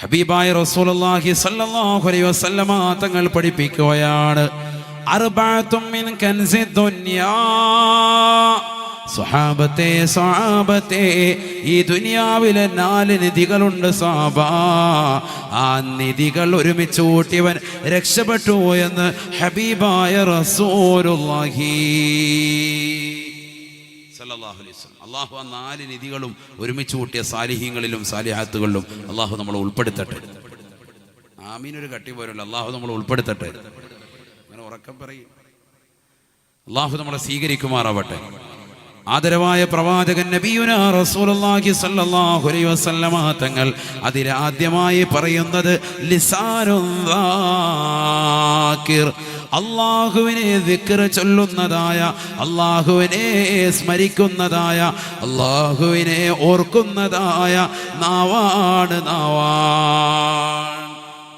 ഹബീബായ റസൂലുള്ളാഹി സ്വല്ലല്ലാഹു അലൈഹി വസല്ലമ തങ്ങൾ പഠിപ്പിക്കുകയാണ്, അർബഅത്തും മിൻ കൻസി ദുനിയാ. സ്വഹാബത്തെ ഈ ദുനിയാവിലെ 4 നിധികളുണ്ട് സഹാബ. ആ നിധികൾ ഒരുമിച്ച് കൂട്ടിയവൻ രക്ഷപ്പെട്ടു എന്ന് ഹബീബായ റസൂലുള്ളാഹി സല്ലല്ലാഹു അലൈഹി വസല്ലം. അല്ലാഹു ആ 4 നിധികളും ഒരുമിച്ച് കൂട്ടിയ സാലിഹീങ്ങളിലും സാലിഹാത്തുകളിലും അല്ലാഹു നമ്മളെ ഉൾപ്പെടുത്തട്ടെ. ആമീനൊരു കട്ടി പോരല്ലോ. അല്ലാഹു നമ്മളെ ഉൾപ്പെടുത്തട്ടെ. അങ്ങനെ ഉറക്കം പറയും. അല്ലാഹു നമ്മളെ സ്വീകരിക്കുമാറാവട്ടെ. ആദരവായ പ്രവാചകൻ നബിയുനാ റസൂലുള്ളാഹി സ്വല്ലല്ലാഹു അലൈഹി വസല്ലമ തങ്ങൾ അതിലാദ്യമായി പറയുന്നത് ലിസാനുൻ ദാകിർ, അല്ലാഹുവിനെ ദിക്ർ ചൊല്ലുന്നതായ, അല്ലാഹുവിനെ സ്മരിക്കുന്നതായ, അല്ലാഹുവിനെ ഓർക്കുന്നതായ നാവാണ്.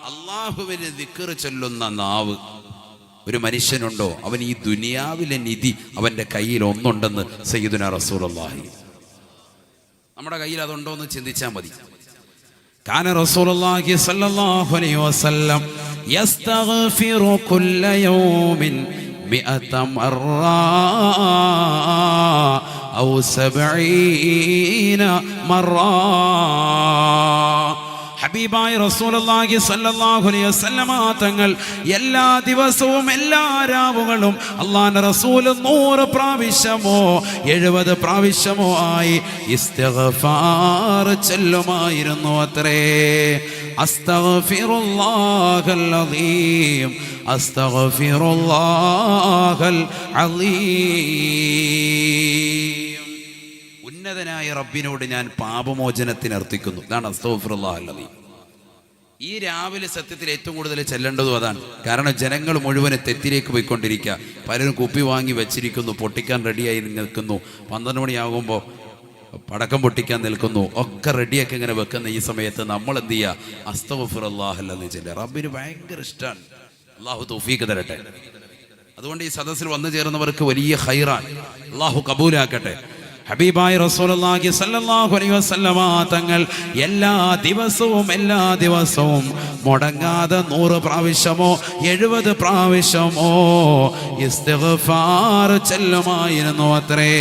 അല്ലാഹുവിനെ ദിക്ർ ചൊല്ലുന്ന നാവ് ഒരു മനുഷ്യനുണ്ടോ, അവൻ ഈ ദുനിയാവിലെ നിധി അവൻ്റെ കയ്യിൽ ഒന്നുണ്ടെന്ന് സയ്യിദുനാ റസൂലുള്ളാഹി. നമ്മുടെ കയ്യിൽ അതുണ്ടോ എന്ന് ചിന്തിച്ചാൽ മതി. കാന റസൂലുള്ളാഹി സ്വല്ലല്ലാഹു അലൈഹി വസല്ലം യസ്തഗ്ഫിറു കുല്ല യൗമിൻ 100 മർറ ഔ 70 മർറ. ഹബീബായ റസൂലുള്ളാഹി സ്വല്ലല്ലാഹു അലൈഹി വസല്ലമ തങ്ങൾ എല്ലാ ദിവസവും എല്ലാ രാവുകളും അല്ലാഹുവിന്റെ റസൂൽ 100 പ്രാവശ്യമോ 70 പ്രാവശ്യമോ ആയി ഇസ്തിഗ്ഫാർ ചൊല്ലുമായിരുന്നു അത്രേ. അസ്തഗ്ഫിറുല്ലാഹൽ അദീം, അസ്തഗ്ഫിറുല്ലാഹൽ അദീം. ഉന്നതനായ റബ്ബിനോട് ഞാൻ പാപമോചനത്തിന് അർത്ഥിക്കുന്നു. ഇതാണ് അസ്തഗ്ഫിറുല്ലാഹൽ അദീം. ഈ രാവിലെ സത്യത്തിൽ ഏറ്റവും കൂടുതൽ ചെല്ലേണ്ടതും അതാണ്. കാരണം ജനങ്ങൾ മുഴുവൻ തെറ്റിലേക്ക് പോയിക്കൊണ്ടിരിക്കുക. പലരും കുപ്പി വാങ്ങി വെച്ചിരിക്കുന്നു, പൊട്ടിക്കാൻ റെഡിയായി നിൽക്കുന്നു. 12 മണിയാകുമ്പോൾ പടക്കം പൊട്ടിക്കാൻ നിൽക്കുന്നു. ഒക്കെ റെഡിയാക്കി ഇങ്ങനെ വെക്കുന്ന ഈ സമയത്ത് നമ്മൾ എന്ത് ചെയ്യുക? അസ്തഗ്ഫിറുല്ലാഹൽ അദീം ചെല്ലുക. റബ്ബിന് ഭയങ്കര ഇഷ്ടമാണ്. അല്ലാഹു തൗഫീഖ് തരട്ടെ. അതുകൊണ്ട് ഈ സദസ്സിൽ വന്നു ചേർന്നവർക്ക് വലിയ ഖൈറാൻ അല്ലാഹു കബൂലാക്കട്ടെ. ഹബീബായ റസൂലുള്ളാഹി സ്വല്ലല്ലാഹു അലൈഹി വസല്ലമ തങ്ങൾ എല്ലാ ദിവസവും മുടങ്ങാതെ 100 പ്രാവശ്യമോ 70 പ്രാവശ്യമോ ഇസ്തിഗ്ഫാർ ചൊല്ലുമായിരുന്നു അത്രേ.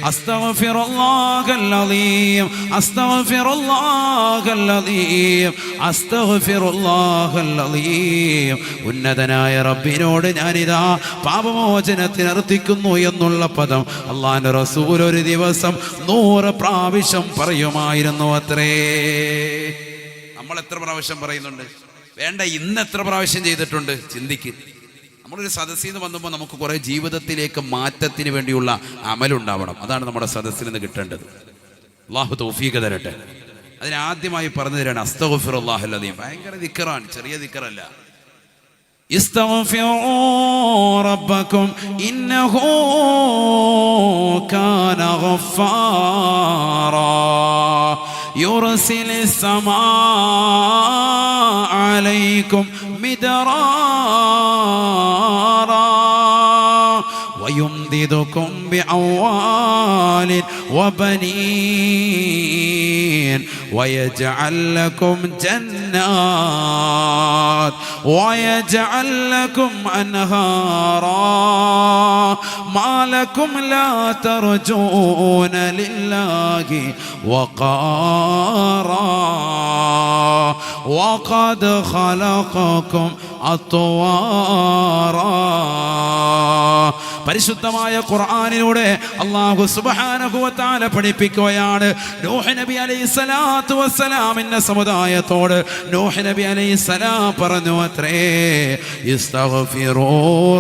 അസ്തഗ്ഫിറുല്ലാഹൽ അദീം, അസ്തഗ്ഫിറുല്ലാഹൽ അദീം, അസ്തഗ്ഫിറുല്ലാഹൽ അദീം. ഉന്നതനായ റബ്ബിനോട് ഞാനിതാ പാപമോചനത്തിന് അർത്ഥിക്കുന്നു എന്നുള്ള പദം അല്ലാഹുവിന്റെ റസൂൽ ഒരു ദിവസം 100 പ്രാവശ്യം പറയുമായിരുന്നു അത്രേ. നമ്മൾ എത്ര പ്രാവശ്യം പറയുന്നുണ്ട്? വേണ്ട, ഇന്ന് എത്ര പ്രാവശ്യം ചെയ്തിട്ടുണ്ട്? ചിന്തിക്ക്. നമ്മളൊരു സദസ്സിൽ നിന്ന് വന്നുമ്പോൾ നമുക്ക് കുറേ ജീവിതത്തിലേക്ക് മാറ്റത്തിന് വേണ്ടിയുള്ള അമലുണ്ടാവണം. അതാണ് നമ്മുടെ സദസ്സിൽ നിന്ന് കിട്ടേണ്ടത്. അല്ലാഹു തൗഫീഖ് തരട്ടെ. അതിനാദ്യമായി പറഞ്ഞു തരാണ് അസ്തഗ്ഫിറുല്ലാഹൽ അദീം. ഭയങ്കര ദിക്റാണ്, ചെറിയ ദിക്റല്ല. استغفروا ربكم إنه كان غفارا يرسل السماء عليكم مدرارا ويمددكم بأموال وبنين ويجعل لكم جنات ويجعل لكم أنهارا ما لكم لا ترجون لله وقارا وقد خلقكم أطوارا. പരിശുദ്ധമായ ഖുർആനിലൂടെ അല്ലാഹു സുബ്ഹാനഹു വ തആല പഠിപ്പിക്കുകയാണ്. നൂഹ് നബി അലൈഹിസ്സലാത്തു വസ്സലാമിന്റെ സമുദായത്തോട് നൂഹ് നബി അലൈഹിസ്സലാം പറഞ്ഞു അത്രേ, ഇസ്തഗ്ഫിറൂ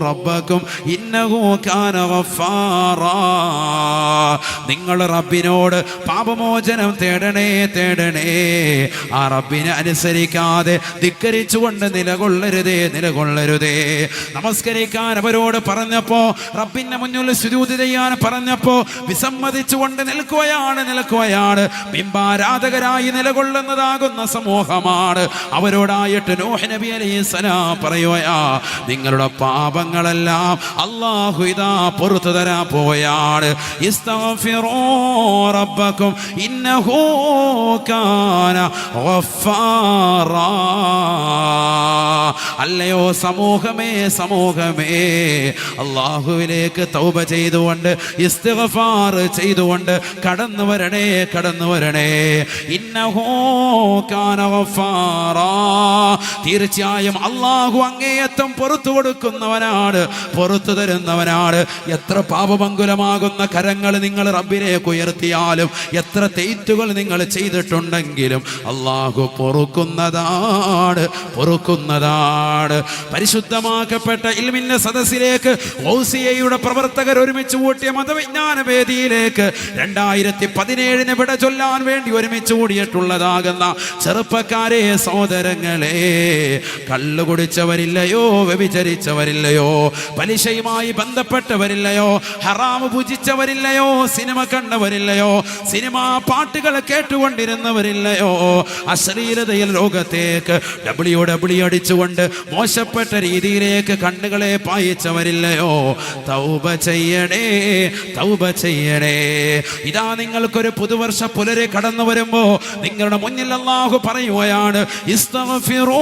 റബ്ബക്കും ഇന്നഹു കാന ഗഫാറാ. നിങ്ങൾ റബ്ബിനോട് പാപമോചനം തേടണേ. ആ റബ്ബിനെ അനുസരിക്കാതെ ധിക്കരിച്ചുകൊണ്ട് നിലകൊള്ളരുതേ നിലകൊള്ളരുതേ. നമസ്കരിക്കാൻ അവരോട് പറഞ്ഞപ്പോ, റബ്ബിന്റെ മുന്നിൽ സുജൂദ് ചെയ്യാൻ പറഞ്ഞപ്പോ വിസമ്മതിച്ചുകൊണ്ട് നിൽക്കുകയാണ്. ബിംബാരാധകരായി നിലകൊള്ളുന്നതാകുന്ന സമൂഹമാണ്. അവരോടായിട്ട് നൂഹ് നബി അലൈഹിസ്സലാം പറയുകയാ, നിങ്ങളുടെ പാപങ്ങളെല്ലാം അല്ലാഹു ഇതാ പുറത്തു തരാൻ പോവുകയാണ്. ഇസ്തഗ്ഫിറൂ റബ്ബക്കും ഇന്നഹു കാന ഗഫാറാ. അല്ലയോ സമൂഹമേ, അല്ലാഹുവിലേക്ക് തൗബ ചെയ്തുകൊണ്ട് ഇസ്തിഗ്ഫാർ ചെയ്തുകൊണ്ട് കടന്നു വരണേ. ഇന്നഹു കാന ഗഫാറാ. തീർച്ചയായും അല്ലാഹു അങ്ങേയറ്റം പുറത്തു കൊടുക്കുന്നവനാണ്, പുറത്തു തരുന്നവനാണ്. എത്ര പാപമംഗുലമാകുന്ന കരങ്ങൾ നിങ്ങൾ റബ്ബിലേക്ക് ഉയർത്തിയാലും, എത്ര തെറ്റുകൾ നിങ്ങൾ ചെയ്തിട്ടുണ്ടെങ്കിലും അല്ലാഹു പൊറുക്കുന്നതാണ്. പരിശുദ്ധമാക്കപ്പെട്ട ഇൽമിന്റെ സദസ്സിലേക്ക് ഔസിയയുടെ പ്രവർത്തകർ ഒരുമിച്ച് കൂട്ടിയ മതവിജ്ഞാന വേദിയിലേക്ക് 2017 വിട ചൊല്ലാൻ വേണ്ടി ഒരുമിച്ച് കൂടിയിട്ടുള്ളതാകുന്ന ചെറുപ്പക്കാരെ, സഹോദരങ്ങളെ, കള്ളു കുടിച്ചവരില്ലയോ, വ്യഭിചരിച്ചവരില്ലയോ, പലിശയുമായി ബന്ധപ്പെട്ടവരില്ലയോ, ഹറാമ് ഭുജിച്ചവരില്ലയോ, സിനിമ കണ്ടവരില്ലയോ, സിനിമാ പാട്ടുകൾ കേട്ടുകൊണ്ടിരുന്നവരില്ലയോ, അശ്ലീലതയിൽ ലോകത്തേക്ക് ഡബ്ല്യു അടിച്ചുകൊണ്ട് മോശപ്പെട്ട രീതിയിലേക്ക് കണ്ണുകളെ പായിച്ചവരില്ലയോ. തൗബ ചെയ്യണേ. ഇതാ നിങ്ങൾക്കൊരു പുതുവർഷ പുലരെ കടന്നു വരുമ്പോ നിങ്ങളുടെ മുന്നിൽ അല്ലാഹു പറയുകയാണ്, ഇസ്തഗ്ഫിറൂ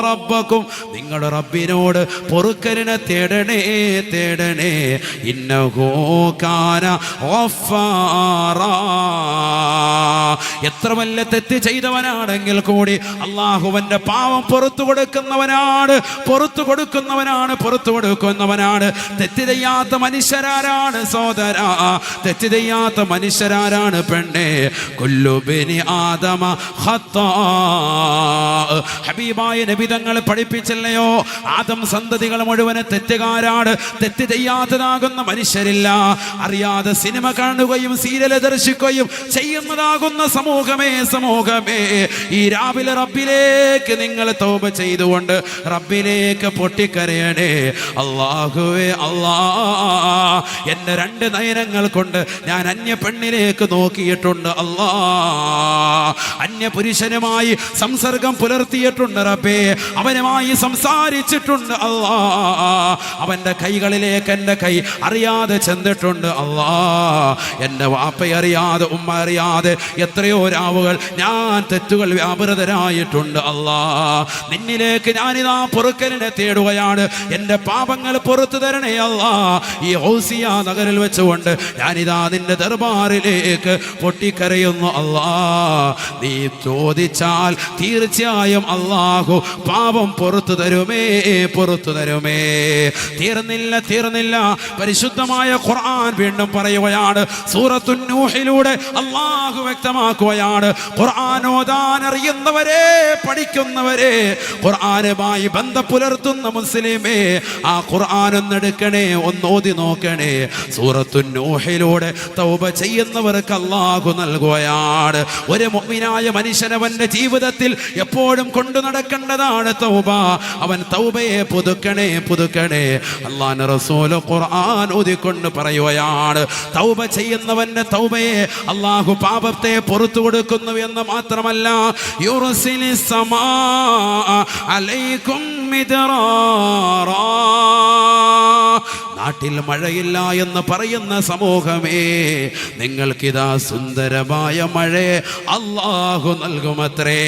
റബ്ബക്കും, നിങ്ങളുടെ റബ്ബിനോട് പൊറുക്കലിനെ തേടണേ. ഇന്നഹു കാന ഗഫാറാ. എത്ര വല്ല തെറ്റ് ചെയ്തവനാണെങ്കിൽ കൂടി അല്ലാഹുവിന്റെ പാവം പുറത്തു കൊടുക്കുന്നവനാണ്. തെറ്റ് ചെയ്യാത്ത മനുഷ്യരാരാണ് സഹോദരാ? തെറ്റ് ചെയ്യാത്ത മനുഷ്യരാരാണ് പെണ്ണെ? കുല്ലു ബനി ആദമ ഖത്താ. ഹബീബായ നബി തങ്ങൾ പഠിപ്പിച്ചില്ലയോ, ആദം സന്തതികൾ മുഴുവൻ തെറ്റുകാരാണ്, തെറ്റ് ചെയ്യാത്തതാകുന്ന മനുഷ്യരില്ല. അറിയാതെ സിനിമ കാണുകയും സീരിയൽ ദർശിക്കുകയും ചെയ്യുന്നതാകുന്ന സമൂഹമേ, ഈ രാവിലെ റബ്ബിലേക്ക് നിങ്ങൾ തൗബ ചെയ്തുകൊണ്ട് റബ്ബിലേക്ക് പൊട്ടിക്കരയണേ. അല്ലാഹുവേ, എന്റെ 2 നയനങ്ങൾ കൊണ്ട് ഞാൻ അന്യ പെണ്ണിലേക്ക് നോക്കിയിട്ടുണ്ട് അല്ലാ. അന്യ പുരുഷനുമായി സംസർഗം പുലർത്തിയിട്ടുണ്ട് റബ്ബേ. അവനുമായി സംസാരിച്ചിട്ടുണ്ട് അല്ലാ. അവന്റെ കൈകളിലേക്ക് എൻ്റെ കൈ അറിയാതെ ചെന്നിട്ടുണ്ട് അല്ലാ. എൻ്റെ വാപ്പയറിയാതെ, ഉമ്മ അറിയാതെ എത്രയോ രാവുകൾ ഞാൻ തെറ്റുകൾ വ്യാപൃതരായിട്ടുണ്ട് അല്ലാ. നിന്നിലേക്ക് ഞാനിതാ പൊറുക്കലിനെ തേടുകയാണ്. എൻ്റെ പാപങ്ങൾ പുറത്തു തരണേ അല്ലാ. ഈ ഔസിയ നഗറിൽ വെച്ചുകൊണ്ട് ഞാനിതാ നിന്റെ ദർബാറിലേക്ക് പൊട്ടിക്കരയുന്നു അല്ലാ. നീ ചോദിച്ചാൽ തീർച്ചയായും അല്ലാഹു പാപം പുറത്തു തരുമേ. തീർന്നില്ല. പരിശുദ്ധമായ ഖുർആൻ വീണ്ടും പറയുകയാണ്. സൂറത്തുൻ നൂഹിലൂടെ അല്ലാഹു വ്യക്തമാക്കുകയാണ്, ഖുർആൻ ഓതാൻ അറിയുന്നവരെ, പഠിക്കുന്നവരെ, ഖുർആനുമായി ബന്ധം പുലർത്തുന്ന മുസ്ലിമേ, ആ ഖുർആൻ ഒന്നെടുക്കണേ, ഒന്നോതി നോക്കണേ. സൂറത്തുൻ നൂഹിലൂടെ തൗബ ചെയ്യുന്നവർക്ക് അല്ലാഹു നൽകുകയാണ്. ഒരു മുഅ്മിനായ മനുഷ്യനവന്റെ ജീവിതത്തിൽ എപ്പോഴും കൊണ്ടു നടക്കേണ്ടതാണ് തൗബ. അവൻ തൗബയെ പുതുക്കണേ. അല്ലാഹുവിന്റെ റസൂൽ ഖുർആൻ ഓതിക്കൊണ്ട് പറയുകയാണ്, തൗബ ചെയ്യുന്നവന്റെ തൗബയെ അല്ലാഹു പാപത്തെ പുറത്തു കൊടുക്കുന്നു എന്ന് മാത്രമല്ല, യുർസിലിസ് സമാ അലൈക്കും മിദ്റാറാ. നാട്ടിൽ മഴയില്ല എന്ന് പറയുന്ന സമൂഹമേ, നിങ്ങൾക്കിതാ സുന്ദരമായ മഴയെ അല്ലാഹു നൽകുമത്രേ.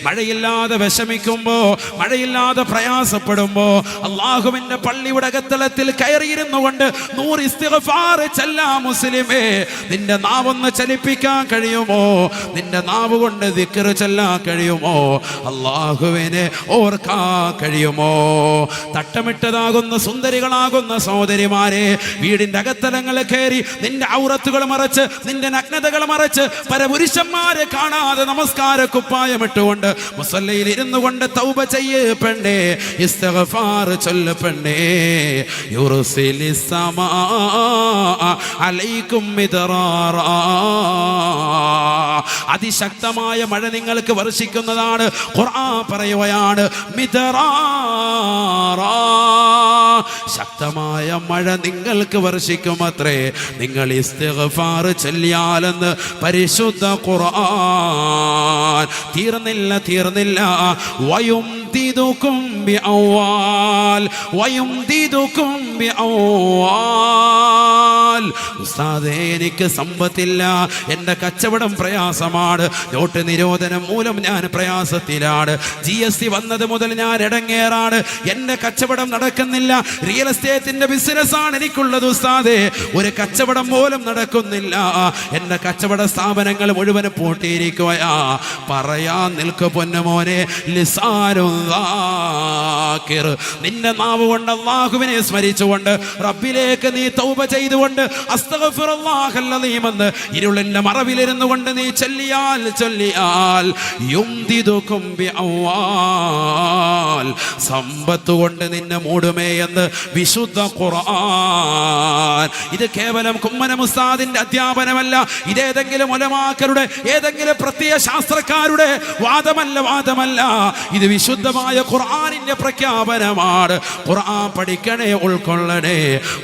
മഴയില്ലാതെ വിഷമിക്കുമ്പോ, മഴയില്ലാതെ പ്രയാസപ്പെടുമ്പോ അല്ലാഹുവിന്റെ പള്ളിയുടെ അകത്തളത്തിൽ കയറിയിരുന്നു കൊണ്ട് 100 ഇസ്തിഗ്ഫാർ ചൊല്ലാം മുസ്ലിമേ. നിന്റെ നാവൊന്ന് ചലിപ്പിക്കാൻ കഴിയുമോ? നിന്റെ നാവ് കൊണ്ട് ദിക്ർ ചൊല്ലാൻ കഴിയുമോ? അല്ലാഹുവിനെ ഓർക്കാൻ കഴിയുമോ? തട്ടമിട്ടതാകുന്ന സുന്ദരികളാകുന്ന സഹോദരിമാരെ, വീടിന്റെ അകത്തലങ്ങൾ കയറി നിന്റെ ഔറത്തുകൾ മറച്ച്, നിന്റെ നഗ്നതകൾ മറച്ച്, പരപുരുഷന്മാരെ കാണാതെ നമസ്കാര കുപ്പായമിട്ടുകൊണ്ട് മുസല്ലയിൽ ഇരുന്നു കൊണ്ട് തൗബ ചെയ്യ് പെണ്ണേ, ഇസ്തിഗ്ഫാർ ചൊല്ല് പെണ്ണേ. യുർസിലിസ് സമാ അലൈക്കും മിദ്റാറാ, അതിശക്തമായ മഴ നിങ്ങൾക്ക് വർഷിക്കുന്നതാണ്. ഖുർആൻ പറയുകയാണ് മിദ്റാറാ, ശക്തമായ മഴ നിങ്ങൾക്ക് വർഷിക്കുമത്രേ നിങ്ങൾ ഇസ്തിഗ്ഫാർ ചൊല്ലിയാലെന്ന് പരിശുദ്ധ ഖുർആൻ. തീർന്നില്ല. വയുംദിദുകും ബിഅവാൽ വയുംദിദുകും ബിഅവാൽ. ഉസ്താദേ, എനിക്ക് സമ്പത്തില്ല, എൻ്റെ കച്ചവടം പ്രയാസമാണ്, നോട്ട് നിരോധനം മൂലം ഞാൻ പ്രയാസത്തിലാണ്, GST വന്നത് മുതൽ ഞാൻ ഇടങ്ങേറാണ്, എൻ്റെ കച്ചവടം നടക്കുന്നില്ല, റിയൽ എസ്റ്റേറ്റിന്റെ ബിസിനസ്സാണ് എനിക്കുള്ളത് ഉസ്താദേ, ഒരു കച്ചവടം പോലും നടക്കുന്നില്ല, എൻ്റെ കച്ചവട സ്ഥാപനങ്ങൾ മുഴുവൻ പൂട്ടിയിരിക്കുകയാ. പറയാൻ നിൽക്കു പൊന്നുമോനെ, ലിസാനുദ്ദാകിർ, നിന്റെ നാവ് കൊണ്ട് അല്ലാഹുവിനെ സ്മരിച്ചുകൊണ്ട് റബ്ബിലേക്ക് നീ തൗബ ചെയ്തുകൊണ്ട് അസ്തഗ്ഫിറുല്ലാഹൽ അലീം എന്ന് ഇരുളിന്റെ മറവിലിരുന്നു കൊണ്ട് നീ ചൊല്ലിയാൽ യുംദിദുകും ബിഅവാൽ, സമ്പത്ത് കൊണ്ട് നിന്നെ മൂടുമേ എന്ന് വിശുദ്ധ ഖുർആൻ. ഇത് കേവലം കുമ്മനം ഉസ്താദിന്റെ അധ്യാപനമല്ല, ഇതേതെങ്കിലും ഉലമാക്കളുടെ ഏതെങ്കിലും പ്രത്യയ ശാസ്ത്രക്കാരുടെ വാദമല്ല, ഇത് വിശുദ്ധമായ ഖുർആനിന്റെ പ്രഖ്യാപനമാണ്. ഖുർആൻ പഠിക്കണേ, ഉൾക്കൊള്ളണേ,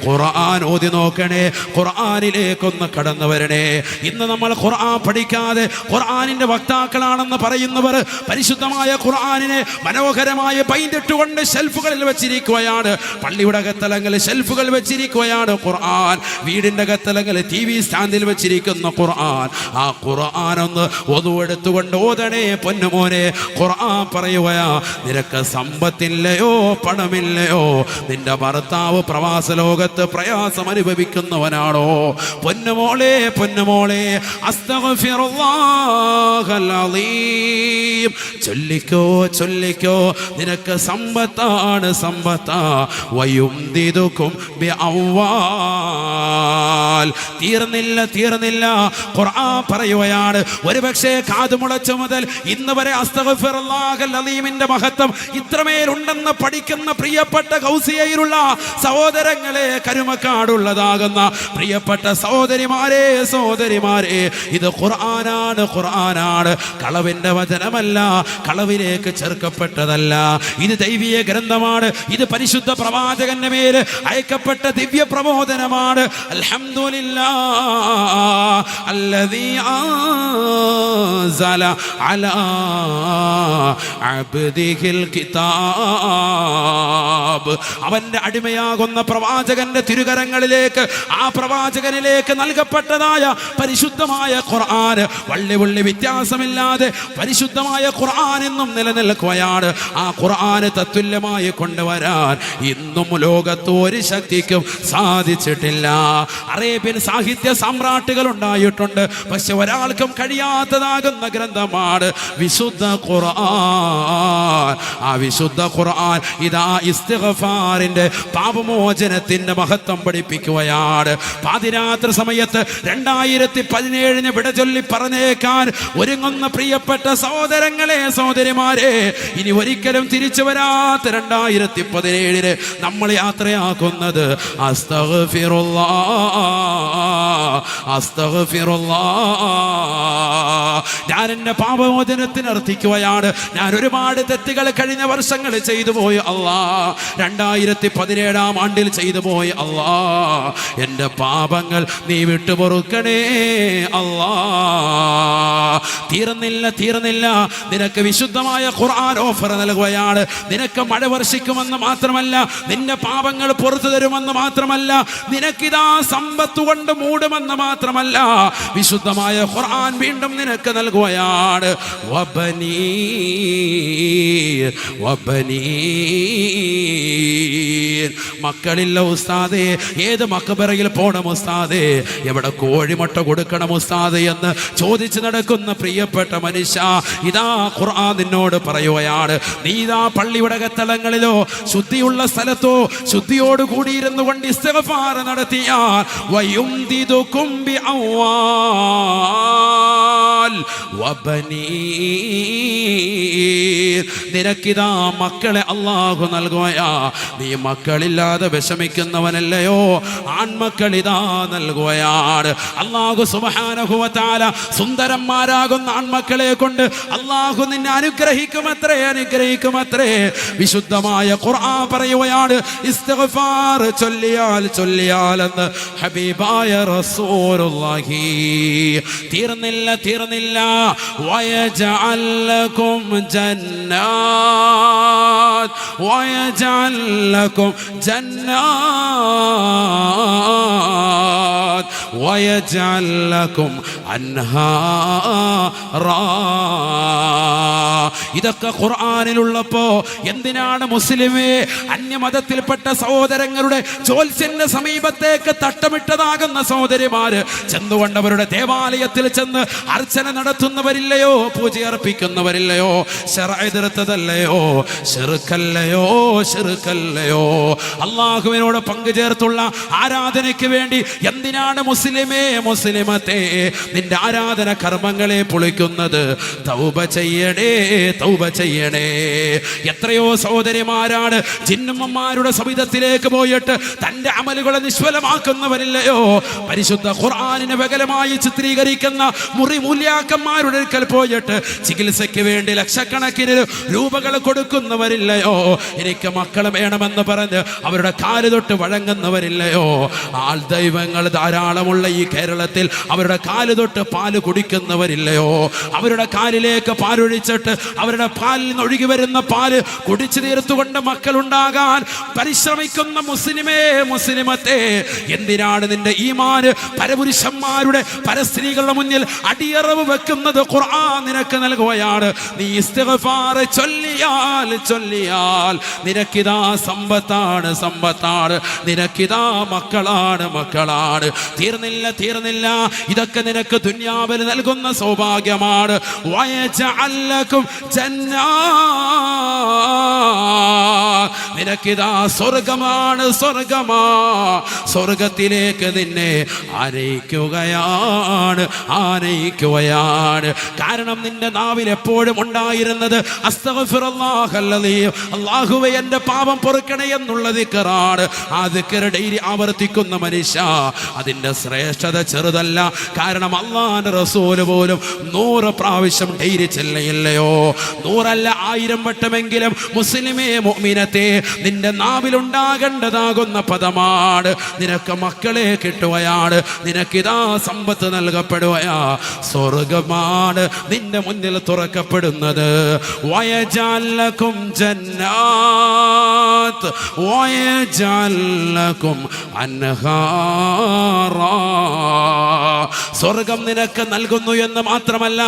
ഖുർആൻ ഓതി നോക്കണേ, ഖുർആനിലേക്കൊന്ന് കടന്നു വരണേ. ഇന്ന് നമ്മൾ ഖുർആൻ പഠിക്കാതെ ഖുർആനിന്റെ വക്താക്കളാണെന്ന് പറയുന്നവർ പരിശുദ്ധമായ ഖുർആനിനെ മനോഹരമായ പൈന്തിട്ടുകൊണ്ട് ഷെൽഫുകളിൽ വെച്ചിരിക്കുകയാണ്. പള്ളിയുടെ അകത്തലങ്ങളിൽ ഷെൽഫുകൾ വെച്ചിരിക്കുകയാണ് ഖുർആൻ. വീടിന്റെ അകത്തലങ്ങളിൽ TV സ്റ്റാൻഡിൽ വെച്ചിരിക്കുന്ന ഖുർആൻ. ആ ഖുർആൻ ഒന്ന് ഒതുവെടുത്തുകൊണ്ട് ഓതണേ പൊന്നുമോനെ. ഖുർആൻ പറയുകയാ, നിനക്ക് സമ്പത്തില്ലയോ പണമില്ലയോ, നിന്റെ ഭർത്താവ് പ്രവാസ ലോകത്ത് പ്രയാസം അനുഭവിക്കുന്നവനാണോ, പൊന്നുമോളെ അസ്തഗ്ഫിറുല്ലാഹൽ അലീം ചൊല്ലിക്കോ, നിനക്ക് സമ്പത്താണ്. വയുംദിദുകും ബിഅവാൽ. തീർന്നില്ല. ഖുർആൻ പറയുകയാണ്, ഒരുപക്ഷേ കാതുമുളച്ചു മുതൽ ഇന്ന് വരെ അസ്തഗ്ഫിറുല്ലാഹൽ അലീമിന്റെ മഹത്വം ഇത്രമേലുണ്ടെന്ന് പഠിക്കുന്ന പ്രിയപ്പെട്ട ഗൗസിയയിലുള്ള സഹോദരങ്ങളെ, കരുമക്കാടുള്ളതാകുന്ന പ്രിയപ്പെട്ട സഹോദരിമാരെ, ഇത് ഖുർആനാണ്. കളവിന്റെ വചനമല്ല, കളവിലേക്ക് ചേർക്കപ്പെട്ടതല്ല. ഇത് ദൈവീയ ഗ്രന്ഥമാണ്. ഇത് പരിശുദ്ധ പ്രവാചകന്റെ മേൽ അയക്കപ്പെട്ട ദിവ്യ പ്രബോധനമാണ്. അൽഹംദുലില്ലാഹ് അല്ലദീ അൻസല അലാ അബ്ദിഹിൽ കിതാബ്. അവന്റെ അടിമയാകുന്ന പ്രവാചകന്റെ തിരുകരങ്ങളിലേക്ക്, ആ പ്രവാചകനിലേക്ക് നൽകപ്പെട്ടതായ പരിശുദ്ധമായ ഖുർആൻ വള്ളി വ്യത്യാസമില്ലാതെ പരിശുദ്ധമായ ഖുർആൻ എന്നും നിലനിൽക്കുകയാണ്. ആ ഖുർആൻ തത്തുല്യമായി കൊണ്ടുവരാൻ ഇന്നും ലോകത്ത് ഒരു ശക്തിക്കും സാധിച്ചിട്ടില്ല. അറേബ്യൻ സാഹിത്യ സാമ്രാട്ടുകൾ ഉണ്ടായിട്ടുണ്ട്, പക്ഷെ ഒരാൾക്കും കഴിയാത്തതാകുന്ന ഗ്രന്ഥമാണ് വിശുദ്ധ ഖുർആൻ. ആ വിശുദ്ധ ഖുർആൻ ഇതാ ഇസ്തിഗ്ഫാറിന്റെ പാപമോചനത്തിന്റെ മഹത്വം പഠിപ്പിക്കുകയാണ്. പാതിരാത്രി സമയത്ത് 2017 വിട ചൊല്ലി പറഞ്ഞേക്കാൻ ഒരുങ്ങുന്ന പ്രിയപ്പെട്ട സഹോദരങ്ങളെ, സഹോദരിമാരെ, ഇനി ഒരിക്കലും തിരിച്ചു വരാത്ത 2017 നമ്മൾ യാത്രയാക്കുന്നത് ഞാൻ എൻ്റെ പാപമോചനത്തിന് അർത്ഥിക്കുകയാണ്. ഞാൻ ഒരുപാട് തെറ്റുകൾ കഴിഞ്ഞ വർഷങ്ങൾ ചെയ്തു പോയി അല്ലാ, 2017 ആണ്ടിൽ ചെയ്തു പോയി അല്ലാ. എൻ്റെ പാപങ്ങൾ നീ വിട്ടുപൊറുക്കണേ അല്ലാ. തീർന്നില്ല. നിനക്ക് വിശുദ്ധമായ ഖുർആൻ ഓഫർ നൽകുകയാണ്. നിനക്ക് മഴ വർഷിക്കുമെന്ന് മാത്രമല്ല, നിന്റെ പാപങ്ങൾ പുറത്തു തരുമെന്ന് മാത്രമല്ല, നിനക്കിതാ സമ്പത്ത് കൊണ്ട് മൂടുമെന്ന് മാത്രമല്ല, വിശുദ്ധമായ ഖുർആൻ വീണ്ടും നിനക്ക് നൽകുകയാണ്. മക്കളില്ല ഉസ്താദേ, ഏത് മക്ബറയിൽ പോണം ഉസ്താദേ, എവിടെ കോഴിമുട്ട കൊടുക്കണം ഉസ്താദേ എന്ന് ചോദിച്ചു നടക്കുന്ന പ്രിയപ്പെട്ട മനുഷ്യ, ഇതാ ഖുർആൻ നിന്നോട് പറയുകയാണ്, നീ ഇതാ പള്ളിയുടെ അകത്തളങ്ങളിലോ ശുദ്ധിയുള്ള സ്ഥലത്തോ ശുദ്ധിയോട് കൂടിയിരുന്നു കൊണ്ട് ഇസ്തിഗ്ഫാർ നടത്തിയാൽ വയുംദിദുകും ബിഅവാൽ വബനീർ, നിനക്കിതാ മക്കളെ അല്ലാഹു നൽകുകയാ. നീ മക്കളില്ലാതെ വിഷമിക്കുന്നവനല്ലയോ, ആൺമക്കളിതാ നൽകുകയാണ്. അല്ലാഹു സുബ്ഹാനഹു വ തആല സുന്ദരന്മാരാകുന്ന ആൺമക്കളെ കൊണ്ട് അല്ലാഹു നിന്നെ അനുഗ്രഹിക്കുമത്രേ, അനുഗ്രഹിക്കുമത്രേ. വിശുദ്ധമായ ഖുർആൻ പറയുകയാണ്, ഇസ്തിഗ്ഫാർ ചൊല്ലിയാൽ എന്ന് ഹബീബായ റസൂലുള്ളാഹി. തീർന്നില്ല വയജഅൽ ലക്കും ജന്നാത്ത്, വയജഅൽ ലക്കും ജന്നാത്ത്, വയജഅൽ ലക്കും അൻഹാറാ. ഇതൊക്കെ ഖുർആനിലുള്ളപ്പോ എന്തിനാണ് മുസ്ലിമേ അന്യമതത്തിൽപ്പെട്ട സഹോദരങ്ങളുടെ ജോത്സ്യന്റെ സമീപത്തേക്ക് തട്ടമിട്ടതാകുന്ന സഹോദരിമാര് ചെന്നുകൊണ്ടവരുടെ ദേവാലയത്തിൽ ചെന്ന് അർച്ചന നടത്തുന്നവരില്ലയോ, പൂജയർപ്പിക്കുന്നവരില്ലയോ, ശർഅ എതിർത്തതല്ലയോ, ശിർക്കല്ലയോ, ശിർക്കല്ലയോ, അല്ലാഹുവിനോട് പങ്കുചേർത്തുള്ള ആരാധനയ്ക്ക് വേണ്ടി എന്തിനാണ് മുസ്ലിമേ, മുസ്ലിമത്തെ നിന്റെ ആരാധന കർമ്മങ്ങളെ പൊളിക്കുന്നത്? തൗബ ചെയ്യണേ, തൗബ ചെയ്യണേ. എത്രയോ സഹോദരിമാരാണ് ജിന്നുമ്മമാരുടെ സവിധത്തിലേക്ക് പോയിട്ട് തന്റെ അമലുകളെ നിഷ്ഫലമാക്കുന്നവരില്ലയോ? പരിശുദ്ധ ഖുർആനിനെ വികലമായി ചിത്രീകരിക്കുന്ന മുറി മൂല്യാക്കന്മാരുടെ അടുക്കൽ പോയിട്ട് ചികിത്സയ്ക്ക് വേണ്ടി ലക്ഷക്കണക്കിന് രൂപകൾ കൊടുക്കുന്നവരില്ലയോ? എനിക്ക് മക്കൾ വേണമെന്ന് പറഞ്ഞ് അവരുടെ കാല് തൊട്ട് വഴങ്ങുന്നവരില്ലയോ? ആൾ ദൈവങ്ങൾ ധാരാളമുള്ള ഈ കേരളത്തിൽ അവരുടെ കാല് തൊട്ട് പാല് കുടിക്കുന്നവരില്ലയോ? അവരുടെ കാലിലേക്ക് പാലൊഴിച്ചിട്ട് അവരുടെ പാലിൽ നിന്ന് ഒഴുകി വരുന്ന പാല് കുടിച്ചു തീർത്തുകൊണ്ട് മക്കളുണ്ടാകാൻ പരിശ്രമിക്കുന്ന മുസ്ലിമേ, മുസ്ലിമത്തെ, എന്തിനാണ് നിന്റെ ഈമാൻ പരപുരുഷന്മാരുടെ പരസ്ത്രീകളുടെ മുന്നിൽ അടിയറവ് വെക്കുന്നത്? ഖുർആൻ നിനക്ക് നൽകുകയാണ്. നീ ഇസ്തിഗ്ഫാർ ചൊല്ലിയാൽ നിനക്കിതാ സമ്പത്താണ്, സമ്പത്താണ്, നിനക്കിതാ മക്കളാണ്, മക്കളാണ്. തീർന്നില്ല, ഇതൊക്കെ നിനക്ക് ദുനിയാവിൽ നൽകുന്ന സൗഭാഗ്യമാണ്. വയജഅൽ ലക്കും ജന്നാത്ത്, നിനക്കിതാ സ്വർഗമാണ്, സ്വർഗത്തിലേക്ക് നിന്നെ ആനയിക്കുകയാണ്. കാരണം നിന്റെ നാവിൽ എപ്പോഴും ഉണ്ടായിരുന്നത് അസ്തഗ്ഫിറുല്ലാഹല്ലദീം, അല്ലാഹുവേ എൻ്റെ പാപം പൊറുക്കണേ എന്നുള്ള ദിക്റാണ്. ആ ദിക്ർ ഡെയിലി ആവർത്തിക്കുന്ന മനുഷ്യ, അതിൻ്റെ ശ്രേഷ്ഠത ചെറുതല്ല. കാരണം അല്ലാഹുവിൻ്റെ റസൂൽ പോലും 100 പ്രാവശ്യം ഡെയിലി ചെല്ലയില്ലയോ? 100 അല്ല 1000 വട്ടമെങ്കിലും മുസ്ലിമേ, മുഅ്മിനത്തെ, നിന്റെ നാവിലുണ്ടാകേണ്ടതാകുന്ന പദമാണ്. നിനക്ക് മക്കളെ കിട്ടുകയാണ്, നിനക്കിതാ സമ്പത്ത് നൽകപ്പെടുകയാ, സ്വർഗമാണ് നിന്റെ മുന്നിൽ തുറക്കപ്പെടുന്നത്. വയജഅൽ ലക്കും ജന്നാത്ത്, വയജഅൽ ലക്കും അൻഹാറാ. സ്വർഗം നിനക്ക് നൽകുന്നു എന്ന് മാത്രമല്ല,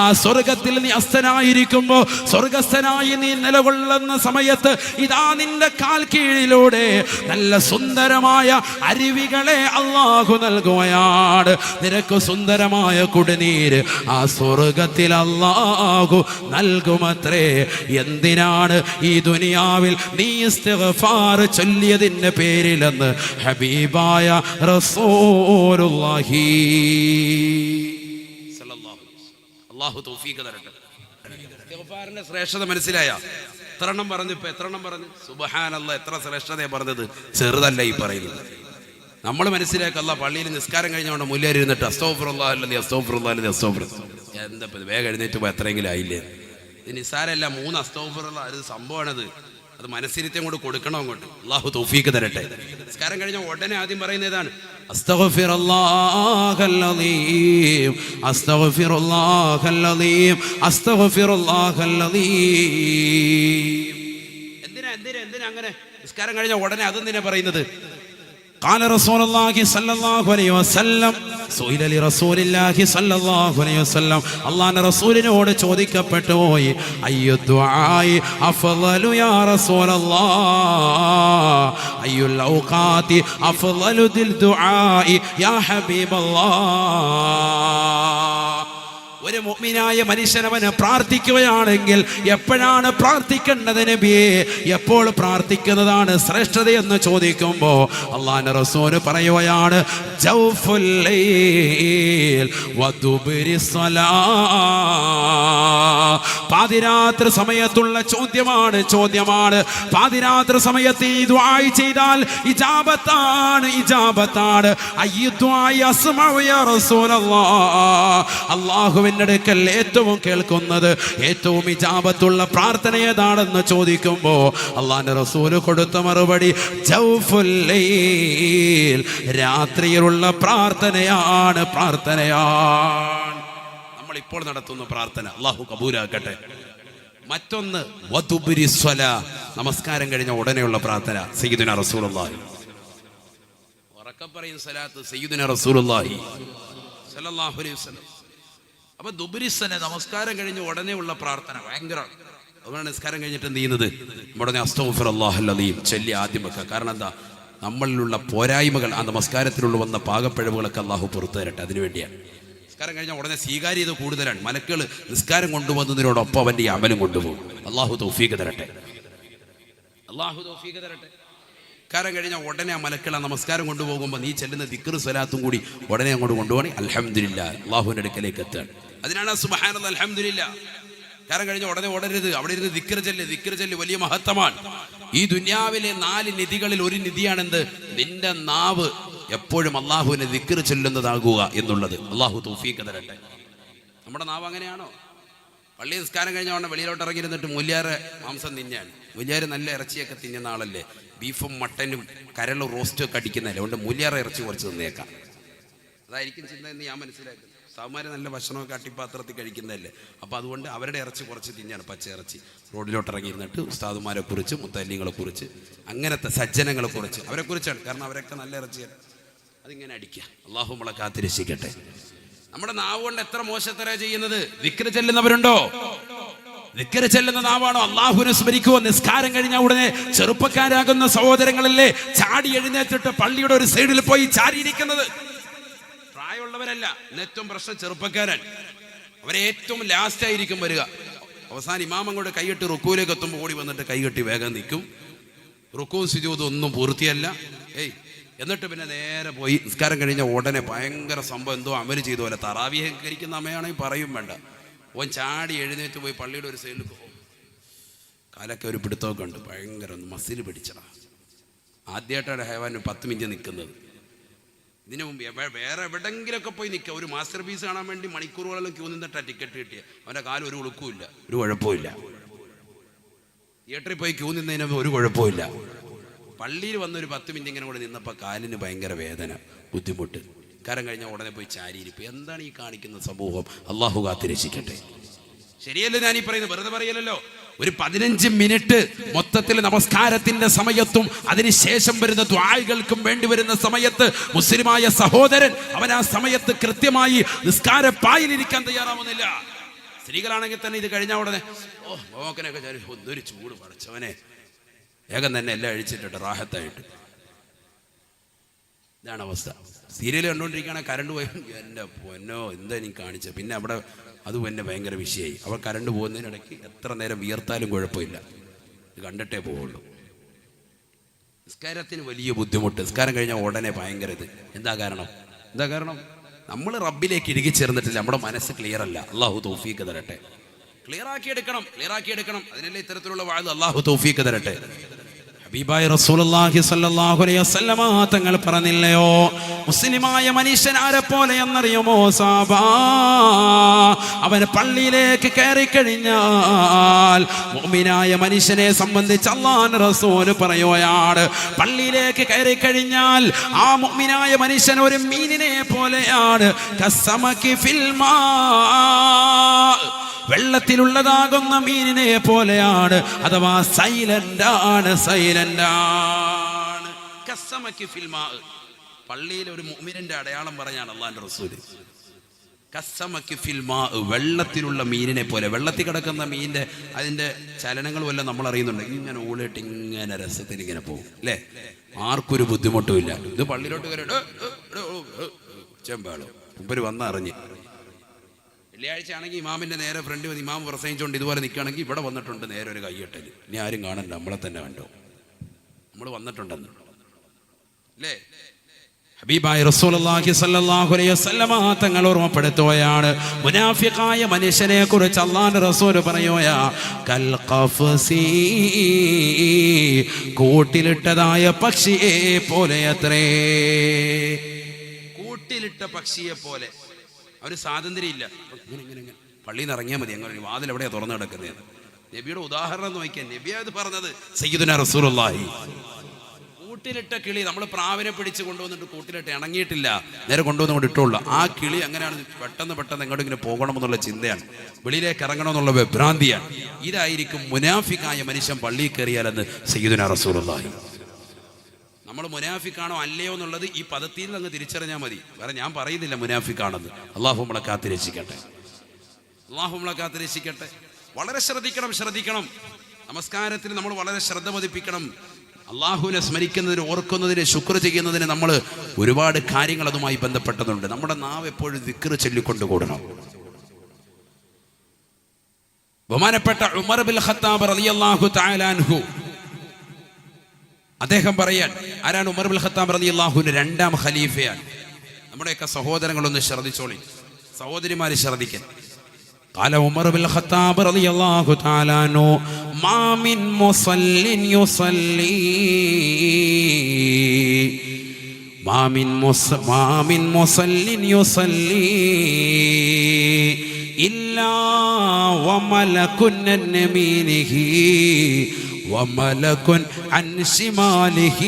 ആ സ്വർഗത്തിൽ നീ അസ്ഥനായിരിക്കുമ്പോൾ, സ്വർഗസ്ഥനായി നീ നിലകൊള്ളുന്ന സമയത്ത് ഇതാ നിന്റെ കാൽ കീഴിലൂടെ നല്ല സുന്ദരമായ അരുവികളെ അല്ലാഹു നൽകുകയാണ്. നിനക്ക് സുന്ദരമായ കുടിനീര് ആ സ്വർഗത്തിൽ അല്ലാഹു നൽകുമത്രേ. എന്തിനാണ് ഈ ദുനിയാവിൽ നീ ഇസ്തിഗ്ഫാർ ചൊല്ലിയതിന്റെ പേരിലെന്ന് ഹബീബായ റസൂലുള്ളാഹി സല്ലല്ലാഹു അലൈഹി വസല്ലം. അല്ലാഹു തൗഫീഖ് തരട്ടെ. ഇസ്തിഗ്ഫാറിന്റെ ശ്രേഷ്ഠത മനസ്സിലായ? എത്രണ്ണം പറഞ്ഞു? ഇപ്പൊ എത്രണ്ണം പറഞ്ഞു? സുബ്ഹാനല്ലാഹ്, എത്ര ശ്രേഷ്ഠതയെ പറഞ്ഞത്! ചെറുതല്ല ഈ പറയുന്നത്. നമ്മൾ മനസ്സിലാക്കല്ല. പള്ളിയിൽ നിസ്കാരം കഴിഞ്ഞുകൊണ്ട് മുല്ലേരി ഇരുന്നിട്ട് അസ്തഗ്ഫിറുല്ലാഹ് അല്ലദീ അസ്തഗ്ഫിറുല്ലാഹ് അല്ലദീ അസ്തഗ്ഫിറുല്ലാഹ്, എന്താ വേഗം എഴുന്നേറ്റ് പോയി എത്രയെങ്കിലും ആയില്ലേ? ഇത് നിസ്സാരമല്ല. 3 അസ്തഗ്ഫിറുല്ലാഹ്, അത് സംഭവമാണത്. അത് മനസ്സിരുത്തം കൊണ്ട് കൊടുക്കണം അങ്ങോട്ട്. അല്ലാഹു തൗഫീഖ് തരട്ടെ. നിസ്കാരം കഴിഞ്ഞ ഉടനെ ആദ്യം പറയുന്ന ഏതാണ്? അസ്തഗ്ഫിറുല്ലാഹല്ലദീം, അസ്തഗ്ഫിറുല്ലാഹല്ലദീം, അസ്തഗ്ഫിറുല്ലാഹല്ലദീം. എന്തിനാ അങ്ങനെ നിസ്കാരം കഴിഞ്ഞ ഉടനെ അതെന്തിനാ പറയുന്നത്? قال رسول الله صلى الله عليه وسلم سئل لرسول الله صلى الله عليه وسلم അല്ലാഹുവിന്റെ റസൂലിനോട് ചോദിക്കപ്പെട്ടു പോയി അയ്യു ദുആഇ അഫ്ളലു യാ റസൂലല്ലാഹ് അയ്യുൽ ഔഖാതി അഫ്ളലു ദിൽ ദുആഇ യാ ഹബീബല്ലാഹ്. ഒരു മുഅ്മിനായ മനുഷ്യനവന് പ്രാർത്ഥിക്കുകയാണെങ്കിൽ എപ്പോഴാണ് പ്രാർത്ഥിക്കേണ്ടത് നബിയേ, എപ്പോൾ പ്രാർത്ഥിക്കുന്നതാണ് ശ്രേഷ്ഠതയെന്ന് ചോദിക്കുമ്പോൾ അല്ലാഹുവിന്റെ റസൂൽ പറയുകയാണ് ജൗഫുൽ ലൈൽ വദുബിരിസ് സ്വലാ. പാതിരാത്രി സമയത്തുള്ള ചോദ്യമാണ്. പാതിരാത്രി സമയത്ത് ഈ ദുആ ചെയ്താൽ ഇജാബത്താണ്. അയ്യു ദുആഇ അസ്മഉ യാ റസൂലല്ലാഹ്. അല്ലാഹുവിന്റെ അടുക്കൽ ഏറ്റവും കേൾക്കുന്നത്, ഏറ്റവും ഇജാബത്തുള്ള പ്രാർത്ഥന ഏതാണെന്ന് ചോദിക്കുമ്പോൾ അല്ലാഹുവിന്റെ റസൂല് കൊടുത്ത മറുപടി ജൗഫുൽ ലൈൽ, രാത്രിയിലുള്ള പ്രാർത്ഥനയാണ്. നമ്മൾ ഇപ്പോൾ നടത്തുന്ന പ്രാർത്ഥന അല്ലാഹു കബൂലാക്കട്ടെ. മറ്റൊന്ന് വദുബിരിസ് സ്വലാ, നമസ്കാരം കഴിഞ്ഞ ഉടനെയുള്ള പ്രാർത്ഥന. സയ്യിദുനാ റസൂലുള്ളാഹി ഉറക്കെ പറയും സലാത്ത് സയ്യിദുനാ റസൂലുള്ളാഹി സ്വല്ലല്ലാഹു അലൈഹി വസല്ലം. അപ്പൊ ദുബിരിസ്സനെ നമസ്കാരം കഴിഞ്ഞ് ഉടനെ ഉള്ള പ്രാർത്ഥന ഭയങ്കര. അതുകൊണ്ടാണ് നിസ്കാരം കഴിഞ്ഞിട്ട് എന്ത് ചെയ്യുന്നത്, ഉടനെ അസ്തഗ്ഫിറുല്ലാഹൽ അദീം ചൊല്ലി ആദ്യം വെക്കുക. കാരണം എന്താ, നമ്മളിലുള്ള പോരായ്മകൾ, ആ നമസ്കാരത്തിലുള്ള വന്ന പാകപ്പിഴവുകളൊക്കെ അള്ളാഹു പുറത്തു തരട്ടെ. അതിനുവേണ്ടിയാണ് നിസ്കാരം കഴിഞ്ഞാൽ ഉടനെ സ്വീകാര്യത കൂടുതലാണ്. മലക്കുകൾ നിസ്കാരം കൊണ്ടുവന്നതിനോടൊപ്പം അവൻ്റെ ഈ അമലും കൊണ്ടുപോകും. അള്ളാഹു തൗഫീഖ് തരട്ടെ. നിസ്കാരം കഴിഞ്ഞാൽ ഉടനെ ആ മലക്കുകൾ ആ നമസ്കാരം കൊണ്ടുപോകുമ്പോൾ നീ ചെല്ലുന്ന ദിക്റും സ്വലാത്തും കൂടി ഉടനെ അങ്ങോട്ട് കൊണ്ടുപോകണേ അൽഹംദുലില്ലാ, അള്ളാഹുവിൻ്റെ അടുക്കലേക്ക് എത്തുകയാണ്. അതിനാണ് സുബ്ഹാനല്ലാഹ് അൽഹംദുലില്ലാ. നിസ്കാരം കഴിഞ്ഞാൽ ഉടനെ ഓടരുത്, അവിടെ ഇരുന്ന് ദിക്ർ ചൊല്ല് വലിയ മഹത്വമാണ്. ഈ ദുനിയാവിലെ 4 നിധികളിൽ ഒരു നിധിയാണെന്ത്, നിന്റെ നാവ് എപ്പോഴും അള്ളാഹുവിനെ ദിക്ർ ചൊല്ലുന്നതാകുക എന്നുള്ളത്. അള്ളാഹു തൗഫീഖ് തരട്ടെ. നമ്മുടെ നാവ് അങ്ങനെയാണോ? പള്ളി നിസ്കാരം കഴിഞ്ഞ ഉടനെ വെളിയിലോട്ട് ഇറങ്ങിയിരുന്നിട്ട് മുല്യാറ് മാംസം തിന്നാണ്. മുല്യാറ് നല്ല ഇറച്ചിയൊക്കെ തിന്നുന്ന ആളല്ലേ, ബീഫും മട്ടനും കരളും റോസ്റ്റും ഒക്കെ അടിക്കുന്നതല്ലേ. അതുകൊണ്ട് മുല്യാറ് ഇറച്ചി കുറച്ച് തിന്നേക്കാം. അതായിരിക്കും ചിന്ത എന്ന് ഞാൻ മനസ്സിലാക്കുന്നു. സാമാര് നല്ല ഭക്ഷണമൊക്കെ അട്ടിപ്പാത്രത്തിൽ കഴിക്കുന്നതല്ലേ, അപ്പോൾ അതുകൊണ്ട് അവരുടെ ഇറച്ചി കുറച്ച് തിന്നാണ്, പച്ച ഇറച്ചി. റോഡിലോട്ട് ഇറങ്ങിയിരുന്നിട്ട് ഉസ്താദുമാരെ കുറിച്ച്, മുത്തല്ലിങ്ങളെ കുറിച്ച്, അങ്ങനത്തെ സജ്ജനങ്ങളെ കുറിച്ച്, അവരെ കുറിച്ചാണ്. കാരണം അവരൊക്കെ നല്ല ഇറച്ചിയാണ്. അതിങ്ങനെ അടിക്കുക. അള്ളാഹു നമ്മളെ കാത്തിരക്ഷിക്കട്ടെ. നമ്മുടെ നാവ് കൊണ്ട് എത്ര മോശത്തര ചെയ്യുന്നത്. ദിക്ർ ചെല്ലുന്നവരുണ്ടോ? ദിക്ർ ചെല്ലുന്ന നാവാണോ? അള്ളാഹുവിനെ സ്മരിക്കുവോ? നിസ്കാരം കഴിഞ്ഞാൽ ഉടനെ ചെറുപ്പക്കാരാകുന്ന സഹോദരങ്ങളല്ലേ ചാടി എഴുന്നേറ്റിട്ട് പള്ളിയുടെ ഒരു സൈഡിൽ പോയി ചാരിയിരിക്കുന്നത്. പ്രായമുള്ളവരല്ല, ഏറ്റവും പ്രശ്നം ചെറുപ്പക്കാരൻ. അവരെ ഏറ്റവും ലാസ്റ്റ് ആയിരിക്കും വരിക. അവസാനം ഇമാം അങ്ങോട്ട് കൈകെട്ടി റുക്കൂലേക്ക് എത്തുമ്പോൾ ഓടി വന്നിട്ട് കൈകെട്ടി വേഗം നിൽക്കും. റുക്കൂവും സുജൂദും ഒന്നും പൂർത്തിയല്ല. എന്നിട്ട് പിന്നെ നേരെ പോയി നിസ്കാരം കഴിഞ്ഞ ഉടനെ ഭയങ്കര സംഭവം എന്തോ അമല് ചെയ്ത പോലെ. തറാവീഹ് കഴിക്കുന്ന അമ്മയാണെങ്കിൽ പറയും വേണ്ട. ഓൻ ചാടി എഴുന്നേറ്റ് പോയി പള്ളിയുടെ ഒരു സൈഡിൽ പോകും. കാലൊക്കെ ഒരു പിടുത്തമൊക്കെ ഉണ്ട്, ഭയങ്കര മസിൽ പിടിച്ചടാ. ആദ്യമായിട്ടാണ് ഹൈവാൻ 10 മിനിറ്റ് നിൽക്കുന്നത്. ഇതിനു മുമ്പ് വേറെ എവിടെങ്കിലൊക്കെ പോയി നിൽക്കുക. ഒരു മാസ്റ്റർ പീസ് കാണാൻ വേണ്ടി മണിക്കൂറുകളെല്ലാം ക്യൂ നിന്നിട്ടാ ടിക്കറ്റ് കിട്ടിയ. അവൻ്റെ കാലം ഒരു ഉളുക്കുമില്ല, ഒരു കുഴപ്പമില്ല. തിയേറ്ററിൽ പോയി ക്യൂ നിന്നതിന് ഒരു കുഴപ്പമില്ല. പള്ളിയിൽ വന്നൊരു 10 മിനിറ്റ് ഇങ്ങനെ കൂടെ നിന്നപ്പോൾ കാലിന് ഭയങ്കര വേദന, ബുദ്ധിമുട്ട്. കാരം കഴിഞ്ഞാൽ ഉടനെ പോയി ചാരിയിരിപ്പ്. എന്താണ് ഈ കാണിക്കുന്ന സമൂഹം? അള്ളാഹു കാത്തിരക്ഷിക്കട്ടെ. ശരിയല്ലേ ഞാനീ പറയുന്നത്? വെറുതെ പറയലല്ലോ. ഒരു 15 മിനിറ്റ് മൊത്തത്തിൽ നമസ്കാരത്തിന്റെ സമയത്തും അതിനുശേഷം വരുന്ന ദുആകൾക്കും വേണ്ടി വരുന്ന സമയത്ത് മുസ്ലിമായ സഹോദരൻ അവൻ ആ സമയത്ത് കൃത്യമായി നിസ്കാര പായിലിരിക്കാൻ തയ്യാറാവുന്നില്ല. സ്ത്രീകളാണെങ്കിൽ തന്നെ ഇത് കഴിഞ്ഞാൽ ഉടനെ മോക്കനൊക്കെ ഒന്നൊരു ചൂട് പടച്ചവനെ, വേഗം തന്നെ എല്ലാം അഴിച്ചിട്ടിട്ട് റാഹത്തായിട്ട്. ഇതാണ് അവസ്ഥ. സീരിയൽ കണ്ടുകൊണ്ടിരിക്കുകയാണ്, കറണ്ട് പോയി എൻ്റെ പൊന്നോ എന്താ എനിക്ക് കാണിച്ചത്. പിന്നെ അവിടെ അത് തന്നെ ഭയങ്കര വിഷയമായി. അവർ കറണ്ട് പോകുന്നതിനിടയ്ക്ക് എത്ര നേരം വിയർത്താലും കുഴപ്പമില്ല, ഇത് കണ്ടിട്ടേ പോവുള്ളൂ. നിസ്കാരത്തിന് വലിയ ബുദ്ധിമുട്ട്. നിസ്കാരം കഴിഞ്ഞാൽ ഉടനെ ഭയങ്കര ഇത്. എന്താ കാരണം? നമ്മൾ റബ്ബിലേക്ക് ഇഴുകി ചേർന്നിട്ടില്ല. നമ്മുടെ മനസ്സ് ക്ലിയർ അല്ല. അള്ളാഹു തൗഫീഖ് തരട്ടെ. ക്ലിയർ ആക്കി എടുക്കണം. അതിനല്ലേ ഇത്തരത്തിലുള്ള വാഴ്ന്നു. അള്ളാഹു തൗഫീഖ് തരട്ടെ. ഹബീബായ റസൂലുള്ളാഹി സ്വല്ലല്ലാഹു അലൈഹി വസല്ലമ തങ്ങൾ പറഞ്ഞില്ലയോ, മുസ്ലിമായ മനുഷ്യൻ ആരെ പോലെ എന്നറിയുമോ സാബാ? അവൻ പള്ളിയിലേക്ക് കയറി കഴിഞ്ഞാൽ മുഅ്മിനായ മനുഷ്യനെ സംബന്ധിച്ച് അല്ലാഹുവിന്റെ റസൂൽ പറയുകയാണ്, പള്ളിയിലേക്ക് കയറി കഴിഞ്ഞാൽ ആ മുഅ്മിനായ മനുഷ്യൻ ഒരു മീനിനെ പോലെയാണ്. കസ്സമകി ഫിൽ മാ, വെള്ളത്തിലുള്ളതാകുന്ന മീനിനെ പോലെയാണ്. അഥവാ സൈലന്റ് ആണ്. കസ്സമക്കി ഫിൽ മാ. പള്ളിയിൽ ഒരു മുഅ്മിനിന്റെ അടയാളം പറഞ്ഞാണ് അല്ലാഹുവിന്റെ റസൂല്. കസ്സമക്കി ഫിൽ മാ, വെള്ളത്തിലുള്ള മീനിനെ പോലെ. വെള്ളത്തിൽ കിടക്കുന്ന മീനിന്റെ അതിന്റെ ചലനങ്ങളും എല്ലാം നമ്മൾ അറിയുന്നുണ്ട്. ഇങ്ങനെ ഊളിട്ട് ഇങ്ങനെ രസത്തിൽ ഇങ്ങനെ പോകും അല്ലേ? ആർക്കൊരു ബുദ്ധിമുട്ടും ഇല്ല. ഇത് പള്ളിയിലോട്ട് കയറി ചെമ്പാളോ മുമ്പര് വന്നറിഞ്ഞ്. വെള്ളിയാഴ്ച ആണെങ്കിൽ ഇമാമിന്റെ നേരെ ഫ്രണ്ട് വന്ന് ഇമാം പ്രസംഗിച്ചുകൊണ്ട് ഇതുപോലെ നിൽക്കുകയാണെങ്കിൽ ഇവിടെ വന്നിട്ടുണ്ട് നേരെ ഒരു കൈയ്യട്ടല്. ഇനി ആരും കാണണ്ട, നമ്മളെ തന്നെ കണ്ടോ, നമ്മൾ വന്നിട്ടുണ്ടെന്ന് അല്ലേ? ഹബീബായ റസൂലുള്ളാഹി സ്വല്ലല്ലാഹു അലൈഹി വസല്ലമ തങ്ങൾ ഓർമ്മപ്പെടുത്തുകയാണ് മുനാഫിഖായ മനുഷ്യനെ കുറിച്ച്. അല്ലാഹുവിന്റെ റസൂൽ പറയുകയാ, കൽ ഖഫസി, കൂട്ടിലിട്ടതായ പക്ഷിയെ പോലെ അത്രേ. കൂട്ടിലിട്ട പക്ഷിയെ പോലെ. അവന് സ്വാതന്ത്ര്യം ഇല്ല. ഇങ്ങനെ പള്ളിയിൽ നിന്ന് ഇറങ്ങിയാൽ മതി, അങ്ങനെ വാതിൽ എവിടെയാ തുറന്നു കിടക്കുന്നത്. നബിയുടെ ഉദാഹരണം നോക്കിയാൽ നബിയാ ഇത് പറഞ്ഞത്. സയ്യിദുനാ റസൂലുള്ളാഹി. കൂട്ടിലിട്ട കിളി, നമ്മൾ പ്രാവിനെ പിടിച്ച് കൊണ്ടുവന്നിട്ട് കൂട്ടിലിട്ട് ഇണങ്ങിയിട്ടില്ല, നേരെ കൊണ്ടുവന്ന് കൊണ്ട് ഇട്ടുള്ളൂ. ആ കിളി അങ്ങനെയാണ് പെട്ടെന്ന് എങ്ങോട്ടെങ്കിലും പോകണമെന്നുള്ള ചിന്തയാണ്, വെളിയിലേക്ക് ഇറങ്ങണമെന്നുള്ള വിഭ്രാന്തിയാണ്. ഇതായിരിക്കും മുനാഫിക്കായ മനുഷ്യൻ പള്ളിയിൽ കയറിയാലെന്ന് സയ്യിദുനാ റസൂലുള്ളാഹി. നമ്മൾ മുനാഫിക്കാണോ അല്ലയോ എന്നുള്ളത് ഈ പദത്തിൽ അങ്ങ് തിരിച്ചറിഞ്ഞാൽ മതി. വേറെ ഞാൻ പറയുന്നില്ല മുനാഫിക്കാണെന്ന്. അള്ളാഹു നമ്മളെ കാത്തിരക്ഷിക്കട്ടെ, അള്ളാഹു നമ്മളെ കാത്തിരക്ഷിക്കട്ടെ. വളരെ ശ്രദ്ധിക്കണം. നമസ്കാരത്തിന് നമ്മൾ വളരെ ശ്രദ്ധ പതിപ്പിക്കണം. അള്ളാഹുവിനെ സ്മരിക്കുന്നതിന്, ഓർക്കുന്നതിന്, ശുക്ർ ചെയ്യുന്നതിന് നമ്മൾ ഒരുപാട് കാര്യങ്ങൾ അതുമായി ബന്ധപ്പെട്ടതുണ്ട്. നമ്മുടെ നാവ് എപ്പോഴും ദിക്ർ ചൊല്ലിക്കൊണ്ട് കൂടണം. ബഹുമാനപ്പെട്ട ഉമർ ബിൻ ഖത്താബ് റളിയല്ലാഹു തആല അൻഹു അദ്ദേഹം പറയാൻ, ആരാണ് ഉമർ ബിൻ ഖത്താബ് റളിയല്ലാഹുവിന്റെ രണ്ടാം ഖലീഫയാണ്. നമ്മുടെയൊക്കെ സഹോദരങ്ങളൊന്ന് ശ്രദ്ധിച്ചോളി, സഹോദരിമാര് ശ്രദ്ധിക്കാൻ. قال عمر بن الخطاب رضي الله تعالى عنه ما من مصل يصلي إلا وملك عن يمينه وملك عن شماله.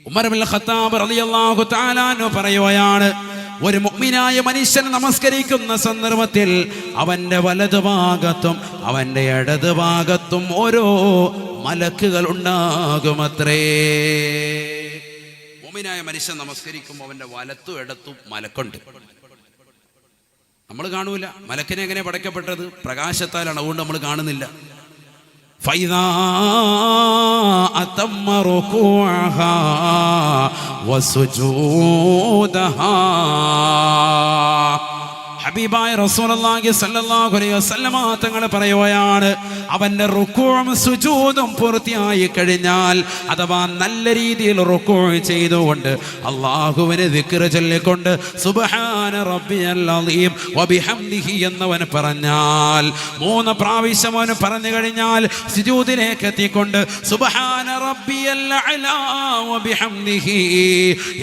ഉമർ ബിൻ ഖത്താബ് റളിയല്ലാഹു തആല അൻഹു പറയുകയാണ്, ഒരു മുഅ്മിനായ മനുഷ്യൻ നമസ്കരിക്കുന്ന സന്ദർഭത്തിൽ അവന്റെ വലതുഭാഗത്തും അവന്റെ ഇടതുഭാഗത്തും ഓരോ മലക്കുകൾ ഉണ്ടാകുമത്രേ. മുഅ്മിനായ മനുഷ്യൻ നമസ്കരിക്കുമ്പോൾ അവന്റെ വലത്തും ഇടത്തും മലക്കുണ്ട്. നമ്മൾ കാണൂല. മലക്കിനെ എങ്ങനെ പടയ്ക്കപ്പെട്ടത്? പ്രകാശത്താലാണ്, അതുകൊണ്ട് നമ്മൾ കാണുന്നില്ല. فإذا أتم ركوعها وسجودها. ഹബീബായ റസൂലുള്ളാഹി സ്വല്ലല്ലാഹു അലൈഹി വസല്ലമ തങ്ങൾ പറയുകയാണ്, അവന്റെ റുകൂഉം സുജൂദും പൂർത്തിയായി കഴിഞ്ഞാൽ, അഥവാ നല്ല രീതിയിൽ റുകൂഉ ചെയ്തുകൊണ്ട് അല്ലാഹുവിനെ ദിക്ർ ചൊല്ലിക്കൊണ്ട് സുബ്ഹാന റബ്ബിയൽ അളീം വബിഹംദിഹി എന്നവൻ പറഞ്ഞാൽ, 3 പ്രാവശ്യം അവൻ പറഞ്ഞു കഴിഞ്ഞാൽ സുജൂദിലേക്ക് എത്തിക്കൊണ്ട് സുബ്ഹാന റബ്ബിയൽ അലാ വബിഹംദിഹി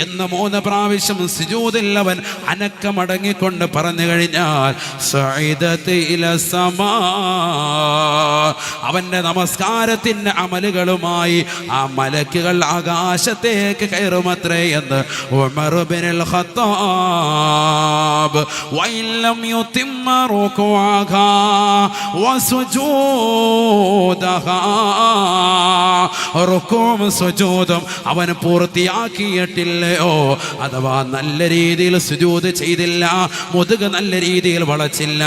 എന്ന് 3 പ്രാവശ്യം സുജൂദിൽ അവൻ അനക്കമടങ്ങിക്കൊണ്ട് പറഞ്ഞു കഴിഞ്ഞാൽ സഈദത്ത് ഇല സമാ, അവന്റെ നമസ്കാരത്തിന്റെ അമലുകളുമായി ആ മലക്കുകൾ ആകാശത്തേക്ക് കയറുമത്രേ എന്ന് ഉമർ ബിനുൽ ഖത്താബ്. വഇല്ലം യുതിമ്മ റുകൂഅഹാ വസുജൂദഹാ, റുകൂഉം സുജൂദും അവൻ പൂർത്തിയാക്കിയിട്ടില്ലയോ, അഥവാ നല്ല രീതിയിൽ സുജൂദ് ചെയ്തില്ല, മുതുക നല്ല രീതിയിൽ വളച്ചില്ല.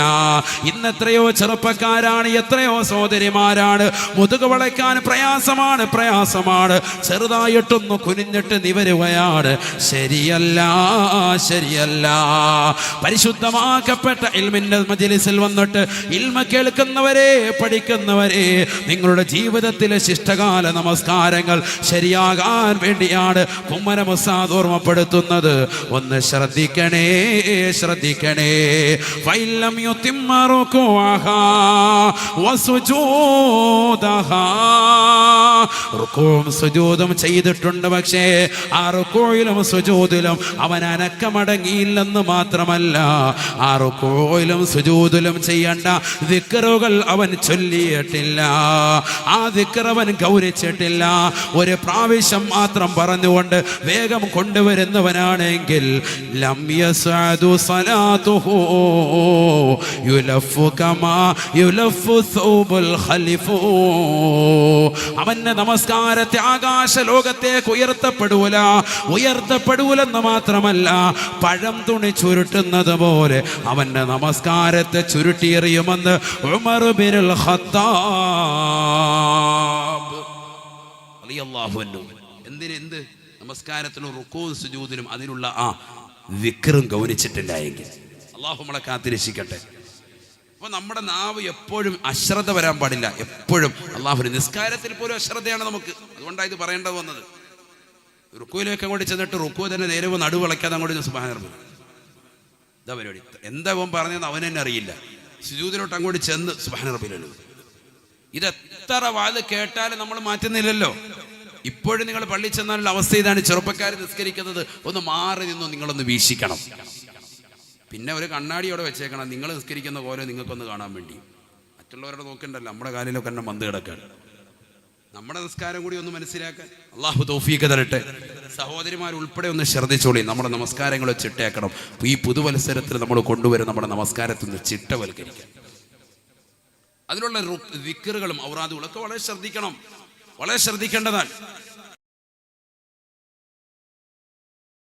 ഇന്നെത്രയോ ചെറുപ്പക്കാരാണ്, എത്രയോ സഹോദരിമാരാണ് മുതുക വളയ്ക്കാൻ പ്രയാസമാണ്. ചെറുതായിട്ടൊന്ന് കുനിഞ്ഞിട്ട് നിവരുകയാണ്. ശരിയല്ല. പരിശുദ്ധമാക്കപ്പെട്ട ഇൽമിന്റെ മജ്‌ലിസിൽ വന്നിട്ട് ഇൽമ കേൾക്കുന്നവരെ, പഠിക്കുന്നവരെ, നിങ്ങളുടെ ജീവിതത്തിലെ ശിഷ്ടകാല നമസ്കാരങ്ങൾ ശരിയാകാൻ വേണ്ടിയാണ് കുമ്മനം ഉസ്താദ് ഓർമ്മപ്പെടുത്തുന്നത്. ഒന്ന് ശ്രദ്ധിക്കണേ. ഫൈലം യുതിമ്മ റുകൂഅഹാ വസുജൂദഹാ, റുകൂഉം സുജൂദും ചെയ്തിട്ടുണ്ട്, പക്ഷേ ആ റുകൂഇലും സുജൂദിലും അവൻ അനക്കമടങ്ങിയില്ലെന്ന് മാത്രമല്ല, ആ റുകൂഇലും സുജൂദിലും ചെയ്യേണ്ട ദിക്റുകൾ അവൻ ചൊല്ലിയിട്ടില്ല, ആ ദിക്ർ അവൻ ഗൗരവിച്ചിട്ടില്ല. ചെയ്തിട്ടില്ല, ഒരു പ്രാവശ്യം മാത്രം പറഞ്ഞുകൊണ്ട് വേഗം കൊണ്ടുവരുന്നവനാണെങ്കിൽ ലം യസ്അദു സലാത്തുഹു യുലഫു കമാ യുലഫു സൗബുൽ ഖലിഫു. അവന്റെ നമസ്കാരത്തെ ആകാശ ലോകത്തേക്ക് ഉയർത്തപ്പെടൂലെന്ന് മാത്രമല്ല, പഴം തുണി ചുരുട്ടുന്നത് പോലെ അവന്റെ നമസ്കാരത്തെ ചുരുട്ടിയെറിയുമെന്ന് ഉമർ ബിനുൽ ഖത്താബ് റളിയല്ലാഹു അൻഹു. എന്ത് നമസ്കാരത്തിലും റുകൂഉ സുജൂദിലും അതിനുള്ള ആ വിക്റും ഗൗനിച്ചിട്ടില്ല എങ്കിൽ അല്ലാഹു നമ്മളെ കാത്തിരക്ഷിക്കട്ടെ. അപ്പൊ നമ്മുടെ നാവ് എപ്പോഴും അശ്രദ്ധ വരാൻ പാടില്ല. എപ്പോഴും അല്ലാഹുവിന്റെ നിസ്കാരത്തിൽ പോലും അശ്രദ്ധയാണ് നമുക്ക്. അതുകൊണ്ടാണ് ഇത് പറയേണ്ടത് വന്നത്. റുക്കൂയിലേക്ക് അങ്ങോട്ട് ചെന്നിട്ട് റുക്കൂ തന്നെ നേരെ നടുവിളക്കാതെ അങ്ങോട്ട് സുബ്ഹാന റബ്ബി, ഇതാ പരിപാടി. എന്താ അവൻ പറഞ്ഞതെന്ന് അവൻ തന്നെ അറിയില്ല. സുജൂദിലോട്ട് അങ്ങോട്ട് ചെന്ന് സുബ്ഹാന റബ്ബിൽ അലൂ. ഇതെത്ര വാത് കേട്ടാലും നമ്മൾ മാറ്റുന്നില്ലല്ലോ. ഇപ്പോഴും നിങ്ങൾ പള്ളി ചെന്നാലുള്ള അവസ്ഥ ഇതാണ്. ചെറുപ്പക്കാർ നിസ്കരിക്കുന്നത് ഒന്ന് മാറി നിന്നോ നിങ്ങളൊന്ന് വീക്ഷിക്കണം. പിന്നെ ഒരു കണ്ണാടിയോടെ വെച്ചേക്കണം, നിങ്ങൾ നിസ്കരിക്കുന്ന പോലെ നിങ്ങൾക്കൊന്ന് കാണാൻ വേണ്ടി. മറ്റുള്ളവരുടെ നോക്കണ്ടല്ലോ, നമ്മുടെ കാലിലൊക്കെ തന്നെ മന്ത് കിടക്കാൻ. നമ്മുടെ നിസ്കാരം കൂടി ഒന്ന് മനസ്സിലാക്കാൻ അള്ളാഹു തൗഫീഖ് തരട്ടെ. സഹോദരിമാർ ഉൾപ്പെടെ ഒന്ന് ശ്രദ്ധിച്ചോളി, നമ്മുടെ നമസ്കാരങ്ങൾ ചിട്ടയാക്കണം. ഈ പുതുവത്സരത്തിൽ നമ്മൾ കൊണ്ടുവരും നമ്മുടെ നമസ്കാരത്തിൽ നിന്ന് ചിട്ടവൽക്കരിക്കാൻ. അതിനുള്ള ദിക്റുകളും ഔറാദുകളൊക്കെ വളരെ ശ്രദ്ധിക്കണം, വളരെ ശ്രദ്ധിക്കേണ്ടതാണ്.